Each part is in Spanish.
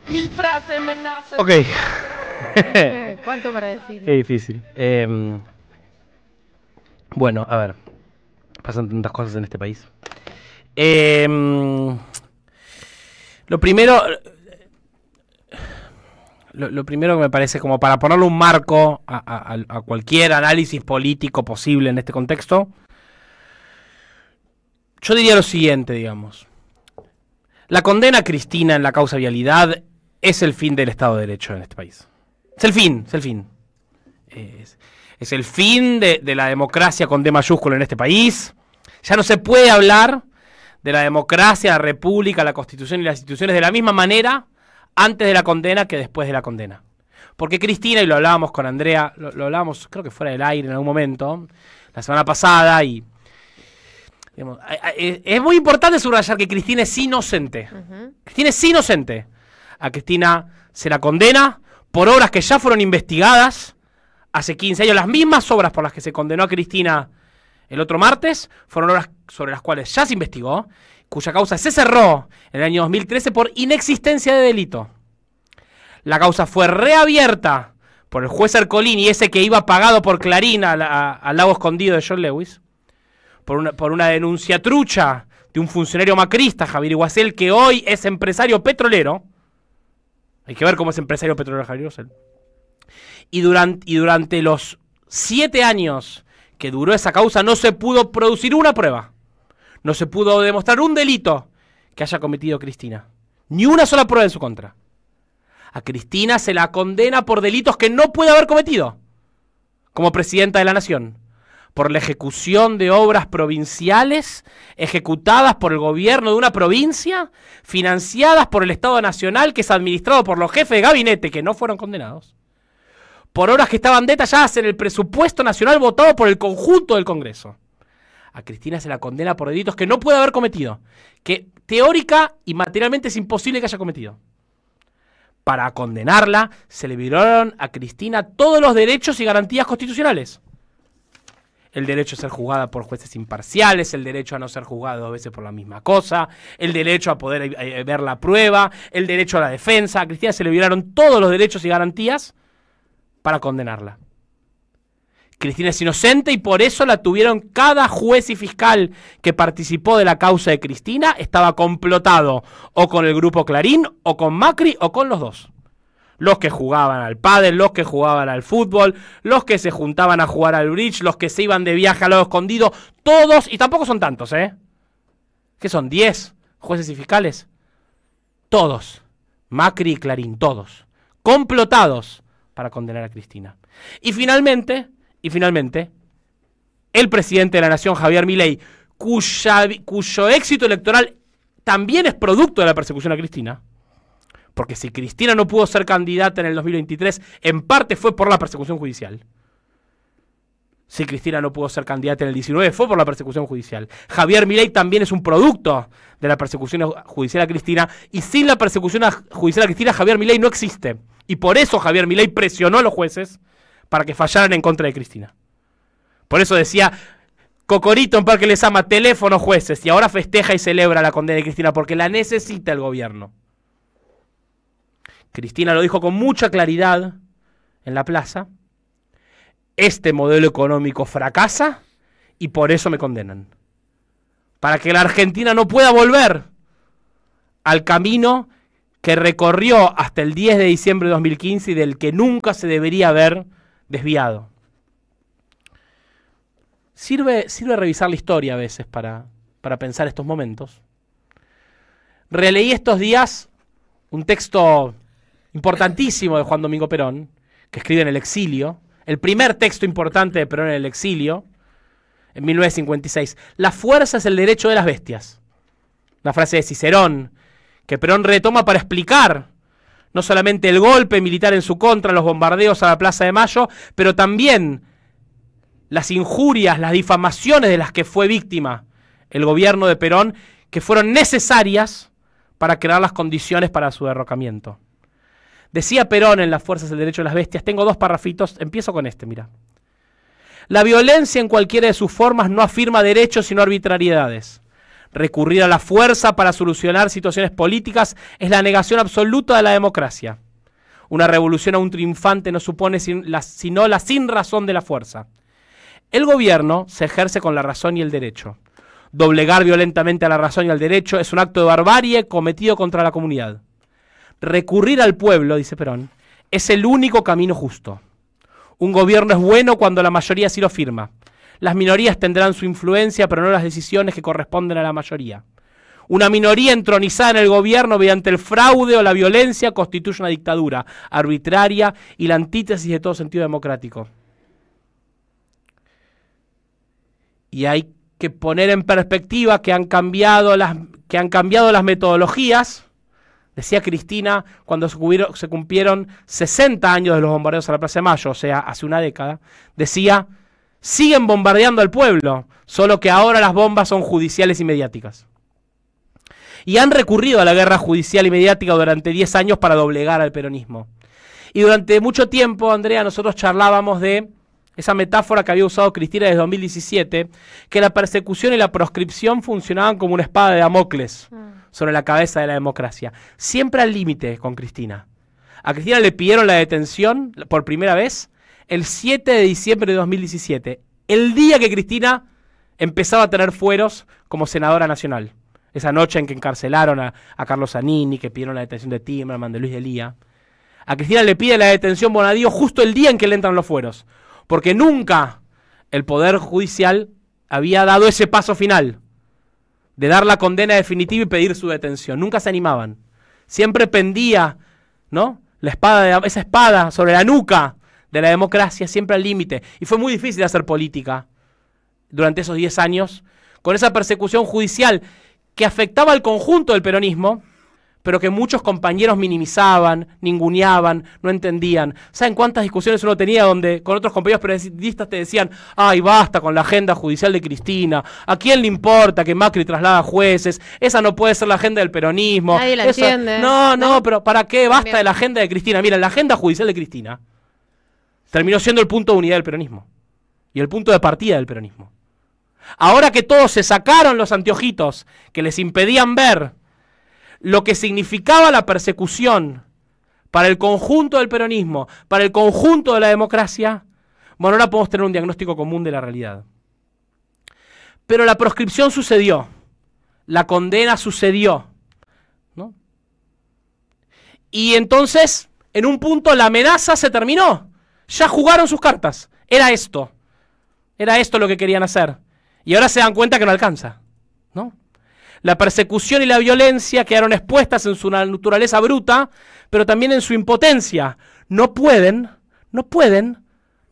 Mil frases me nacen. Ok. ¿Cuánto para decir? Qué difícil. Bueno, a ver. Pasan tantas cosas en este país. Lo primero... Lo primero que me parece, como para ponerle un marco a cualquier análisis político posible en este contexto, yo diría lo siguiente, digamos. La condena a Cristina en la causa vialidad es el fin del Estado de Derecho en este país. Es el fin, es el fin. Es el fin de la democracia con D mayúsculo en este país. Ya no se puede hablar de la democracia, la república, la constitución y las instituciones de la misma manera antes de la condena que después de la condena. Porque Cristina, y lo hablábamos con Andrea, lo hablábamos creo que fuera del aire en algún momento, la semana pasada, y digamos, es muy importante subrayar que Cristina es inocente. Cristina es inocente. A Cristina se la condena por obras que ya fueron investigadas hace 15 años. Las mismas obras por las que se condenó a Cristina el otro martes fueron obras sobre las cuales ya se investigó, cuya causa se cerró en el año 2013 por inexistencia de delito. La causa fue reabierta por el juez Ercolini, ese que iba pagado por Clarín al lago escondido de John Lewis, por una denuncia trucha de un funcionario macrista, Javier Iguacel, que hoy es empresario petrolero. Hay que ver cómo es empresario petrolero Javier Iguacel. Y durante los 7 años que duró esa causa no se pudo producir una prueba. No se pudo demostrar un delito que haya cometido Cristina. Ni una sola prueba en su contra. A Cristina se la condena por delitos que no puede haber cometido como presidenta de la nación. Por la ejecución de obras provinciales ejecutadas por el gobierno de una provincia, financiadas por el Estado Nacional, que es administrado por los jefes de gabinete que no fueron condenados. Por obras que estaban detalladas en el presupuesto nacional votado por el conjunto del Congreso. A Cristina se la condena por delitos que no puede haber cometido, que teórica y materialmente es imposible que haya cometido. Para condenarla, se le violaron a Cristina todos los derechos y garantías constitucionales. El derecho a ser juzgada por jueces imparciales, el derecho a no ser juzgada 2 veces por la misma cosa, el derecho a poder ver la prueba, el derecho a la defensa. A Cristina se le violaron todos los derechos y garantías para condenarla. Cristina es inocente y por eso la tuvieron cada juez y fiscal que participó de la causa de Cristina. Estaba complotado o con el grupo Clarín, o con Macri, o con los dos. Los que jugaban al pádel, los que jugaban al fútbol, los que se juntaban a jugar al bridge, los que se iban de viaje al lado escondido, todos, y tampoco son tantos, ¿qué son? 10 jueces y fiscales. Todos, Macri y Clarín, todos, complotados para condenar a Cristina. Y finalmente, el presidente de la Nación, Javier Milei, cuyo éxito electoral también es producto de la persecución a Cristina, porque si Cristina no pudo ser candidata en el 2023, en parte fue por la persecución judicial. Si Cristina no pudo ser candidata en el 19, fue por la persecución judicial. Javier Milei también es un producto de la persecución judicial a Cristina, y sin la persecución judicial a Cristina, Javier Milei no existe. Y por eso Javier Milei presionó a los jueces para que fallaran en contra de Cristina. Por eso decía Cocorito en Parque Lezama, teléfono jueces, y ahora festeja y celebra la condena de Cristina porque la necesita el gobierno. Cristina lo dijo con mucha claridad en la plaza: este modelo económico fracasa y por eso me condenan. Para que la Argentina no pueda volver al camino que recorrió hasta el 10 de diciembre de 2015 y del que nunca se debería haber desviado. Sirve revisar la historia a veces para pensar estos momentos. Releí estos días un texto importantísimo de Juan Domingo Perón, que escribe en el exilio, el primer texto importante de Perón en el exilio, en 1956. La fuerza es el derecho de las bestias. Una frase de Cicerón, que Perón retoma para explicar no solamente el golpe militar en su contra, los bombardeos a la Plaza de Mayo, pero también las injurias, las difamaciones de las que fue víctima el gobierno de Perón, que fueron necesarias para crear las condiciones para su derrocamiento. Decía Perón en Las fuerzas del derecho de las bestias, tengo 2 parrafitos, empiezo con este, mira. La violencia en cualquiera de sus formas no afirma derechos sino arbitrariedades. Recurrir a la fuerza para solucionar situaciones políticas es la negación absoluta de la democracia. Una revolución aún triunfante no supone sino la sinrazón de la fuerza. El gobierno se ejerce con la razón y el derecho. Doblegar violentamente a la razón y al derecho es un acto de barbarie cometido contra la comunidad. Recurrir al pueblo, dice Perón, es el único camino justo. Un gobierno es bueno cuando la mayoría sí lo firma. Las minorías tendrán su influencia, pero no las decisiones que corresponden a la mayoría. Una minoría entronizada en el gobierno mediante el fraude o la violencia constituye una dictadura arbitraria y la antítesis de todo sentido democrático. Y hay que poner en perspectiva que han cambiado las metodologías. Decía Cristina, cuando se cumplieron 60 años de los bombardeos a la Plaza de Mayo, o sea, hace una década, decía, siguen bombardeando al pueblo, solo que ahora las bombas son judiciales y mediáticas. Y han recurrido a la guerra judicial y mediática durante 10 años para doblegar al peronismo. Y durante mucho tiempo, Andrea, nosotros charlábamos de esa metáfora que había usado Cristina desde 2017, que la persecución y la proscripción funcionaban como una espada de Damocles sobre la cabeza de la democracia. Siempre al límite con Cristina. A Cristina le pidieron la detención por primera vez el 7 de diciembre de 2017, el día que Cristina empezaba a tener fueros como senadora nacional. Esa noche en que encarcelaron a Carlos Zanini, que pidieron la detención de Timerman, de Luis de Lía. A Cristina le pide la detención Bonadío justo el día en que le entran los fueros, porque nunca el Poder Judicial había dado ese paso final de dar la condena definitiva y pedir su detención. Nunca se animaban. Siempre pendía, ¿no?, esa espada sobre la nuca de la democracia, siempre al límite. Y fue muy difícil hacer política durante esos 10 años, con esa persecución judicial que afectaba al conjunto del peronismo, pero que muchos compañeros minimizaban, ninguneaban, no entendían. ¿Saben cuántas discusiones uno tenía donde con otros compañeros periodistas te decían, ay, basta con la agenda judicial de Cristina, ¿a quién le importa que Macri traslada jueces? Esa no puede ser la agenda del peronismo. Nadie la entiende. No, pero ¿para qué? Basta de la agenda de Cristina. Mira, la agenda judicial de Cristina terminó siendo el punto de unidad del peronismo y el punto de partida del peronismo. Ahora que todos se sacaron los anteojitos que les impedían ver lo que significaba la persecución para el conjunto del peronismo, para el conjunto de la democracia, bueno, ahora podemos tener un diagnóstico común de la realidad. Pero la proscripción sucedió, la condena sucedió, ¿no? Y entonces, en un punto, la amenaza se terminó. Ya jugaron sus cartas. Era esto lo que querían hacer. Y ahora se dan cuenta que no alcanza, ¿no? La persecución y la violencia quedaron expuestas en su naturaleza bruta, pero también en su impotencia. No pueden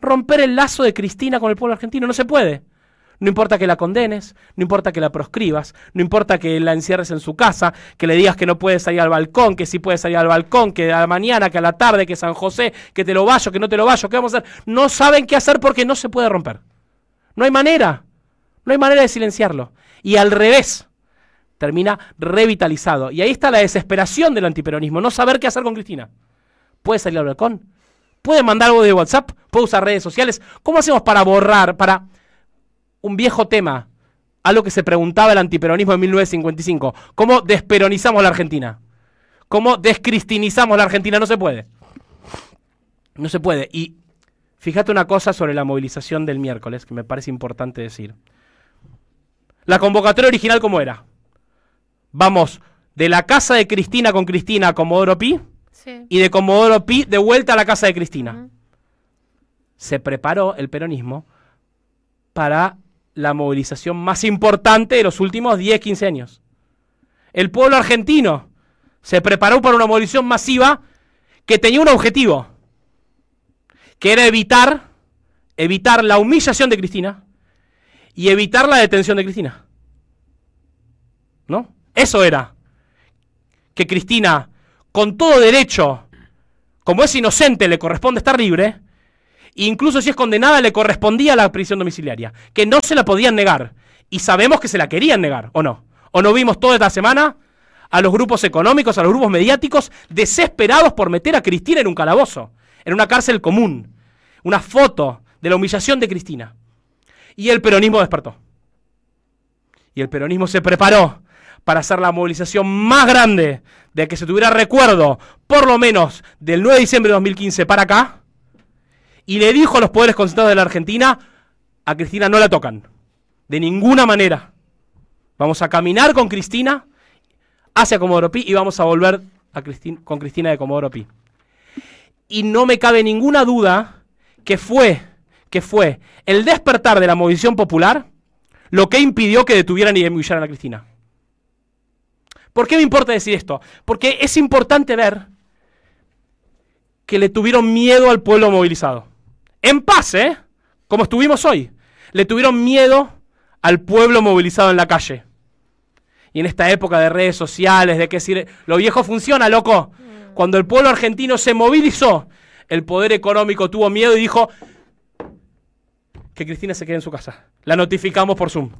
romper el lazo de Cristina con el pueblo argentino, no se puede. No importa que la condenes, no importa que la proscribas, no importa que la encierres en su casa, que le digas que no puede salir al balcón, que sí puede salir al balcón, que a la mañana, que a la tarde, que San José, que te lo vallo, que no te lo vallo, ¿qué vamos a hacer? No saben qué hacer porque no se puede romper. No hay manera de silenciarlo. Y al revés, termina revitalizado. Y ahí está la desesperación del antiperonismo, no saber qué hacer con Cristina. ¿Puede salir al balcón? ¿Puede mandar algo de WhatsApp? ¿Puede usar redes sociales? ¿Cómo hacemos para borrar, para un viejo tema, algo que se preguntaba el antiperonismo en 1955? ¿Cómo desperonizamos la Argentina? ¿Cómo descristinizamos la Argentina? No se puede. No se puede. Y fíjate una cosa sobre la movilización del miércoles, que me parece importante decir. La convocatoria original, ¿cómo era? Vamos de la casa de Cristina con Cristina a Comodoro Pi, sí, y de Comodoro Pi de vuelta a la casa de Cristina. Se preparó el peronismo para la movilización más importante de los últimos 10, 15 años. El pueblo argentino se preparó para una movilización masiva que tenía un objetivo, que era evitar la humillación de Cristina y evitar la detención de Cristina. ¿No? Eso era. Que Cristina, con todo derecho, como es inocente, le corresponde estar libre, e incluso si es condenada, le correspondía la prisión domiciliaria, que no se la podían negar. Y sabemos que se la querían negar, ¿o no? ¿O no vimos toda esta semana a los grupos económicos, a los grupos mediáticos, desesperados por meter a Cristina en un calabozo, en una cárcel común. Una foto de la humillación de Cristina. Y el peronismo despertó. Y el peronismo se preparó para hacer la movilización más grande de que se tuviera recuerdo, por lo menos del 9 de diciembre de 2015 para acá, y le dijo a los poderes concentrados de la Argentina: a Cristina no la tocan, de ninguna manera. Vamos a caminar con Cristina hacia Comodoro Pi y vamos a volver con Cristina de Comodoro Pi. Y no me cabe ninguna duda que fue el despertar de la movilización popular lo que impidió que detuvieran y humillaran a Cristina. ¿Por qué me importa decir esto? Porque es importante ver que le tuvieron miedo al pueblo movilizado. En paz, como estuvimos hoy. Le tuvieron miedo al pueblo movilizado en la calle. Y en esta época de redes sociales, de que decir, lo viejo funciona, loco. Cuando el pueblo argentino se movilizó, el poder económico tuvo miedo y dijo que Cristina se quede en su casa. La notificamos por Zoom.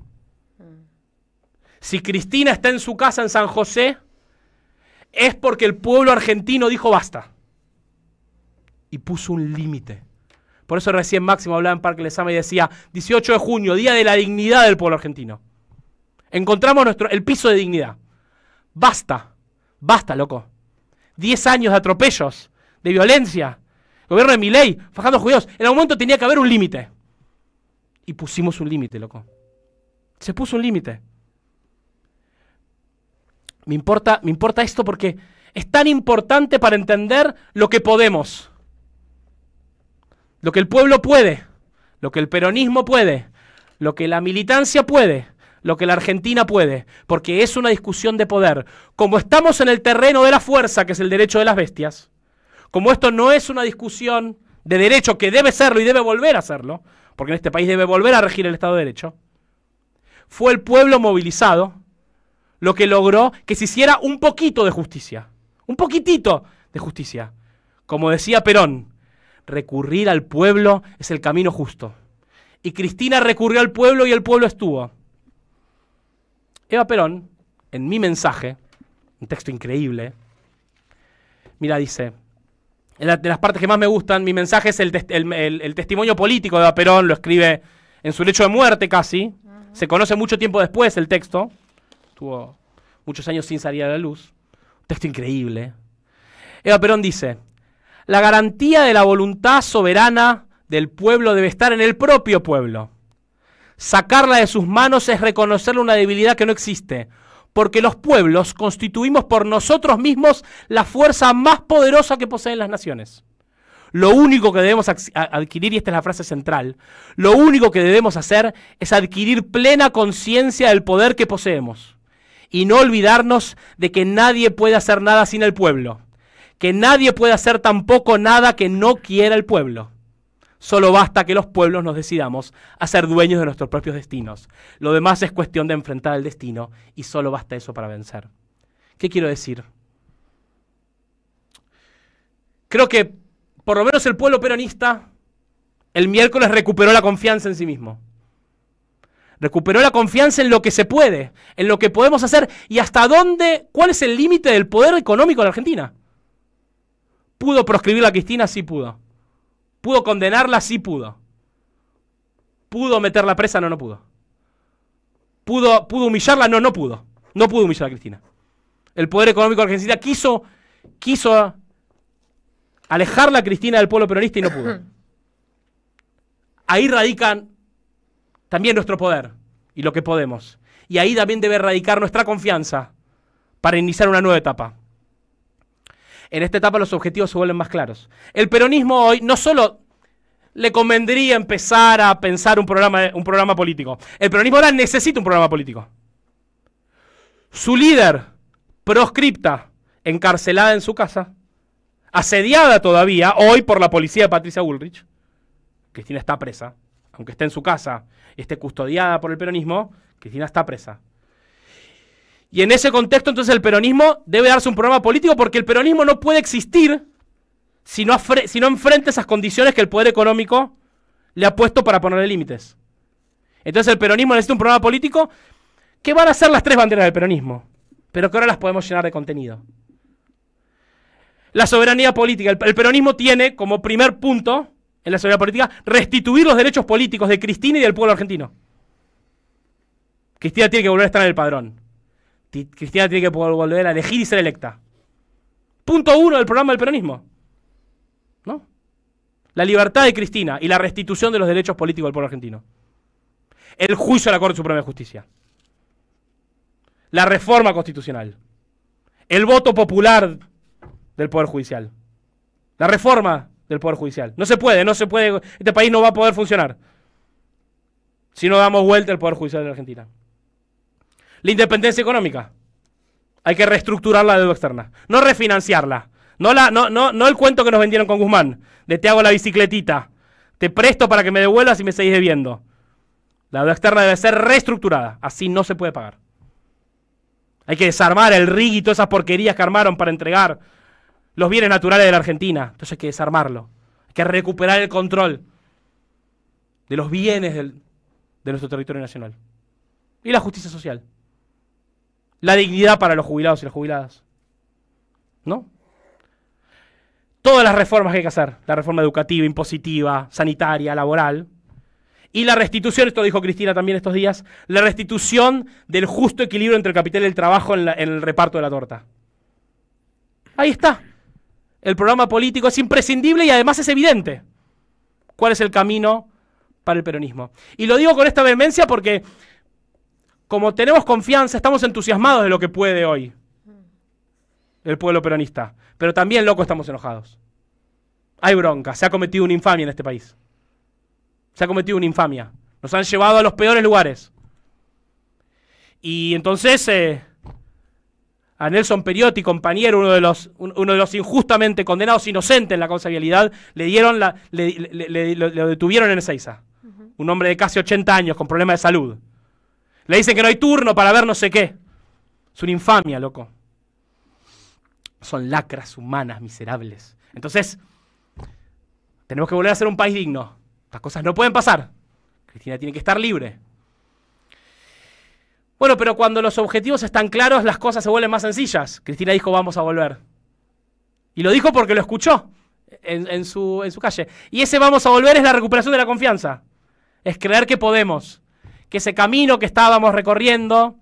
Si Cristina está en su casa en San José, es porque el pueblo argentino dijo basta. Y puso un límite. Por eso recién Máximo hablaba en Parque Lezama y decía, 18 de junio, día de la dignidad del pueblo argentino. Encontramos el piso de dignidad. Basta. Basta, loco. 10 años de atropellos, de violencia. Gobierno de Milei, fajando judíos. En algún momento tenía que haber un límite. Y pusimos un límite, loco. Se puso un límite. Me importa esto porque es tan importante para entender lo que podemos. Lo que el pueblo puede. Lo que el peronismo puede. Lo que la militancia puede. Lo que la Argentina puede. Porque es una discusión de poder. Como estamos en el terreno de la fuerza, que es el derecho de las bestias. Como esto no es una discusión de derecho, que debe serlo y debe volver a serlo, porque en este país debe volver a regir el Estado de Derecho, fue el pueblo movilizado lo que logró que se hiciera un poquito de justicia. Un poquitito de justicia. Como decía Perón, recurrir al pueblo es el camino justo. Y Cristina recurrió al pueblo y el pueblo estuvo. Eva Perón, en Mi mensaje, un texto increíble, mira, dice, de las partes que más me gustan, Mi mensaje es el testimonio político de Eva Perón, lo escribe en su lecho de muerte casi, se conoce mucho tiempo después el texto, tuvo muchos años sin salir a la luz, un texto increíble. Eva Perón dice, la garantía de la voluntad soberana del pueblo debe estar en el propio pueblo. Sacarla de sus manos es reconocerle una debilidad que no existe, porque los pueblos constituimos por nosotros mismos la fuerza más poderosa que poseen las naciones. Lo único que debemos adquirir, y esta es la frase central, lo único que debemos hacer es adquirir plena conciencia del poder que poseemos. Y no olvidarnos de que nadie puede hacer nada sin el pueblo. Que nadie puede hacer tampoco nada que no quiera el pueblo. Solo basta que los pueblos nos decidamos a ser dueños de nuestros propios destinos. Lo demás es cuestión de enfrentar el destino y solo basta eso para vencer. ¿Qué quiero decir? Creo que por lo menos el pueblo peronista el miércoles recuperó la confianza en sí mismo. Recuperó la confianza en lo que se puede, en lo que podemos hacer y hasta dónde, cuál es el límite del poder económico de la Argentina. ¿Pudo proscribir a Cristina? Sí pudo. ¿Pudo condenarla? Sí pudo. ¿Pudo meterla presa? No, no pudo. ¿Pudo humillarla? No, no pudo. No pudo humillar a Cristina. El poder económico de Argentina quiso alejarla a Cristina del pueblo peronista y no pudo. Ahí radican también nuestro poder y lo que podemos. Y ahí también debe radicar nuestra confianza para iniciar una nueva etapa. En esta etapa los objetivos se vuelven más claros. El peronismo hoy no solo le convendría empezar a pensar un programa político. El peronismo ahora necesita un programa político. Su líder, proscripta, encarcelada en su casa, asediada todavía, hoy por la policía de Patricia Bullrich. Cristina está presa. Aunque esté en su casa y esté custodiada por el peronismo, Cristina está presa. Y en ese contexto, entonces, el peronismo debe darse un programa político porque el peronismo no puede existir si no enfrenta esas condiciones que el poder económico le ha puesto para ponerle límites. Entonces el peronismo necesita un programa político. ¿Qué van a ser las tres banderas del peronismo? pero que ahora las podemos llenar de contenido. La soberanía política. El peronismo tiene como primer punto en la soberanía política restituir los derechos políticos de Cristina y del pueblo argentino. Cristina tiene que volver a estar en el padrón. Cristina tiene que volver a elegir y ser electa. Punto 1 del programa del peronismo, ¿no? La libertad de Cristina y la restitución de los derechos políticos del pueblo argentino. El juicio a la Corte Suprema de Justicia. La reforma constitucional. El voto popular del Poder Judicial. La reforma del Poder Judicial. No se puede. Este país no va a poder funcionar si no damos vuelta al Poder Judicial de la Argentina. La independencia económica. Hay que reestructurar la deuda externa. No refinanciarla. No el cuento que nos vendieron con Guzmán. De te hago la bicicletita. Te presto para que me devuelvas y me seguís debiendo. La deuda externa debe ser reestructurada. Así no se puede pagar. Hay que desarmar el RIG y todas esas porquerías que armaron para entregar los bienes naturales de la Argentina. Entonces hay que desarmarlo. Hay que recuperar el control de los bienes de nuestro territorio nacional. Y la justicia social. La dignidad para los jubilados y las jubiladas. ¿No? Todas las reformas que hay que hacer. La reforma educativa, impositiva, sanitaria, laboral. Y la restitución, esto dijo Cristina también estos días, la restitución del justo equilibrio entre el capital y el trabajo en el reparto de la torta. Ahí está. El programa político es imprescindible y además es evidente cuál es el camino para el peronismo. Y lo digo con esta vehemencia porque como tenemos confianza, estamos entusiasmados de lo que puede hoy el pueblo peronista. Pero también, loco, estamos enojados. Hay bronca, se ha cometido una infamia en este país. Se ha cometido una infamia. Nos han llevado a los peores lugares. Y entonces a Nelson Periotti, compañero, uno de los injustamente condenados, inocente en la causa vialidad, lo detuvieron en Ezeiza. Un hombre de casi 80 años con problemas de salud. Le dicen que no hay turno para ver no sé qué. Es una infamia, loco. Son lacras humanas miserables. Entonces, tenemos que volver a ser un país digno. Estas cosas no pueden pasar. Cristina tiene que estar libre. Bueno, pero cuando los objetivos están claros, las cosas se vuelven más sencillas. Cristina dijo, vamos a volver. Y lo dijo porque lo escuchó en su calle. Y ese vamos a volver es la recuperación de la confianza. Es creer que podemos. Que ese camino que estábamos recorriendo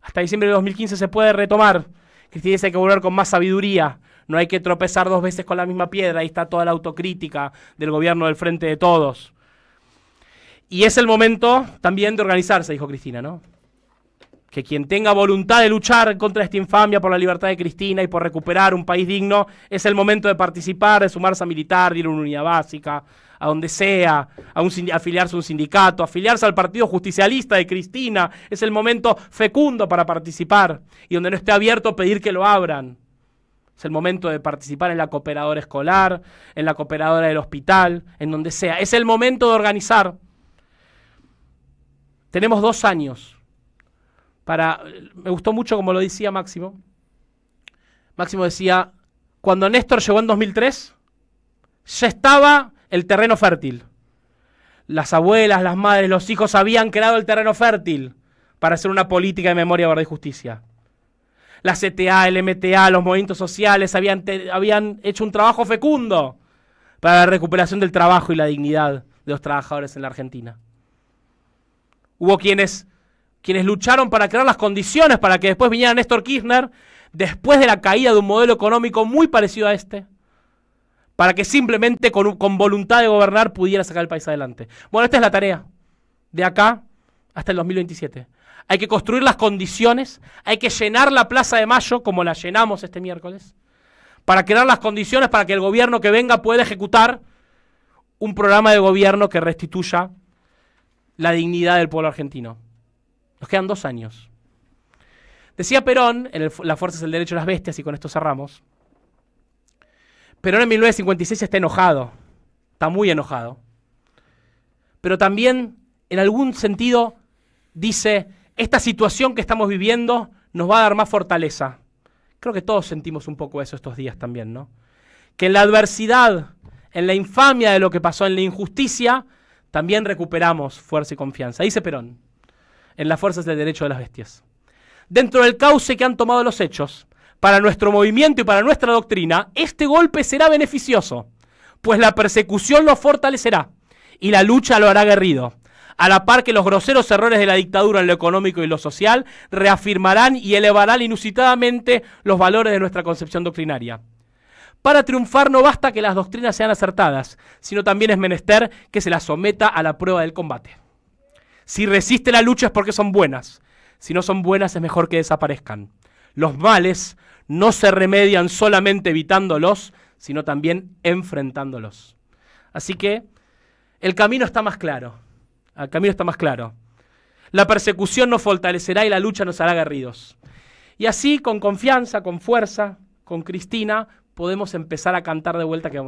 hasta diciembre de 2015 se puede retomar. Cristina dice que hay que volver con más sabiduría. No hay que tropezar 2 veces con la misma piedra. Ahí está toda la autocrítica del gobierno del Frente de Todos. Y es el momento también de organizarse, dijo Cristina, ¿no? Que quien tenga voluntad de luchar contra esta infamia por la libertad de Cristina y por recuperar un país digno, es el momento de participar, de sumarse a militar, de ir a una unidad básica, a donde sea, afiliarse a un sindicato, afiliarse al Partido Justicialista de Cristina. Es el momento fecundo para participar. Y donde no esté abierto, pedir que lo abran. Es el momento de participar en la cooperadora escolar, en la cooperadora del hospital, en donde sea. Es el momento de organizar. Tenemos 2 años para... Me gustó mucho como lo decía Máximo. Máximo decía, cuando Néstor llegó en 2003, ya estaba el terreno fértil. Las abuelas, las madres, los hijos habían creado el terreno fértil para hacer una política de memoria, verdad y justicia. La CTA, el MTA, los movimientos sociales habían hecho un trabajo fecundo para la recuperación del trabajo y la dignidad de los trabajadores en la Argentina. Hubo quienes lucharon para crear las condiciones para que después viniera Néstor Kirchner, después de la caída de un modelo económico muy parecido a este, para que simplemente con voluntad de gobernar pudiera sacar el país adelante. Bueno, esta es la tarea, de acá hasta el 2027. Hay que construir las condiciones, hay que llenar la Plaza de Mayo, como la llenamos este miércoles, para crear las condiciones para que el gobierno que venga pueda ejecutar un programa de gobierno que restituya la dignidad del pueblo argentino. Nos quedan 2 años. Decía Perón, en La fuerza es el derecho de las bestias, y con esto cerramos, Perón en 1956 está enojado, está muy enojado, pero también en algún sentido dice, esta situación que estamos viviendo nos va a dar más fortaleza. Creo que todos sentimos un poco eso estos días también, ¿no? Que en la adversidad, en la infamia de lo que pasó, en la injusticia, también recuperamos fuerza y confianza. Dice Perón, en Las fuerzas del derecho de las bestias. dentro del cauce que han tomado los hechos, para nuestro movimiento y para nuestra doctrina, este golpe será beneficioso, pues la persecución lo fortalecerá y la lucha lo hará aguerrido, a la par que los groseros errores de la dictadura en lo económico y lo social reafirmarán y elevarán inusitadamente los valores de nuestra concepción doctrinaria. Para triunfar no basta que las doctrinas sean acertadas, sino también es menester que se las someta a la prueba del combate. Si resiste la lucha es porque son buenas, si no son buenas es mejor que desaparezcan. Los males no se remedian solamente evitándolos, sino también enfrentándolos. Así que el camino está más claro. El camino está más claro. La persecución nos fortalecerá y la lucha nos hará aguerridos. Y así, con confianza, con fuerza, con Cristina, podemos empezar a cantar de vuelta que vamos